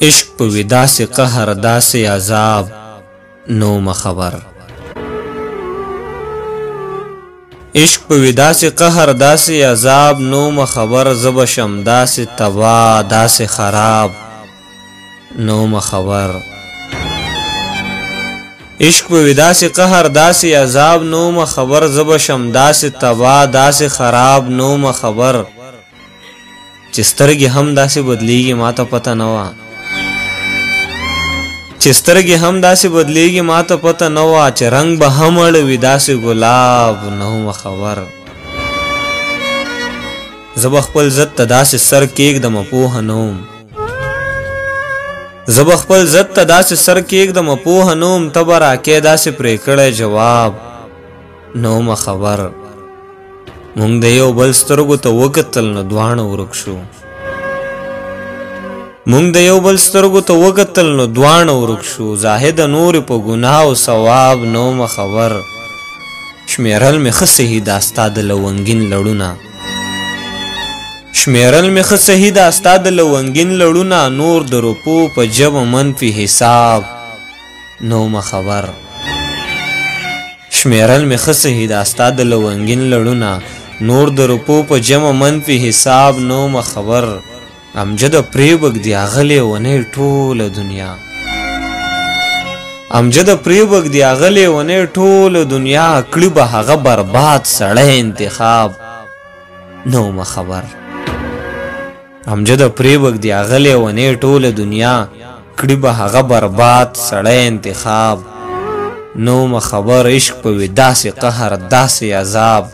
عشق په ودا سے قهر داسې عذاب نوم خبر. عشق په ودا سے قهر داسې عذاب نوم خبر. زب شم داسې تبا داسې خراب نوم خبر. عشق په ودا سے قهر داسې عذاب نوم خبر. زب شم داسې تبا داسې خراب نوم خبر. چې سترګې هم داسې بدلیږي ما ته پته نه وه، چې سترګې هم داسې بدلیږي ما ته پته نه وه، چې رنګ به هم اړوي داسې ګلاب نوم خبر. زه به خپل ضد ته داسې سر کېږدم پوهه نوم، زه به خپل ضد ته داسې سر کېږدم پوهه نوم. ته به راکې داسې پرې کړی جواب نوم خبر. مونږ د یو بل سترګو ته وکتل نو دواړه ورک شو، مونږ د یو بل سترګو ته وکتل نو دواړه ورک شو. زاهد نور په ګناه او ثواب نوم خبر. شمیرل مې ښه صحیح دا ستا د لونګین لړونه، شمیرل مې ښه صحیح دا ستا د لونګین لړونه. نور د روپو په جبه منفي حساب نوم خبر. شمیرل مې ښه صحیح دا ستا د لونګین لړونه. نور د روپو په جمع منفي حساب نوم خبر. امجد پریبک دی اغلی ونی ټوله دنیا، امجد پریبک دی اغلی ونی ټوله دنیا. کړي به هغه برباد سړی انتخاب نوم خبر. امجد پریبک دی اغلی ونی ټوله دنیا. کړي به هغه برباد سړی انتخاب نوم خبر. عشق په ودا سے قهر داسې عذاب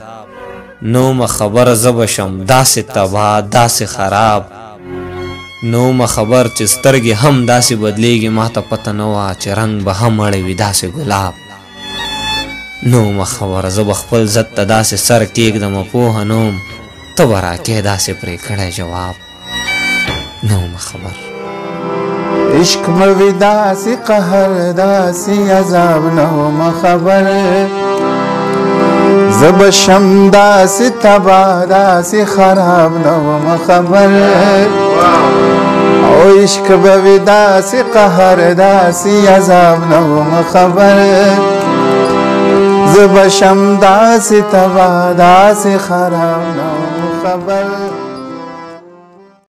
نوم خبر. زب شم داسې تبا داسې خراب نوم خبر. چې سترګې هم داسې بدلیږي ما ته پته نه وه، چې رنګ به هم اړوي داسې ګلاب نوم خبر. زه به خپل ضد ته داسې سر کېږدم پوهه نوم. ته به راکې داسې پرې کړی جواب نوم خبر. عشق موی داسې قهر داسې عذاب نوم خبر. زب شم داسې تبا داسې خراب نوم خبر. او عشق موی داسې قهر داسې عذاب نوم خبر. زب شم داسې تبا داسې خراب نوم خبر.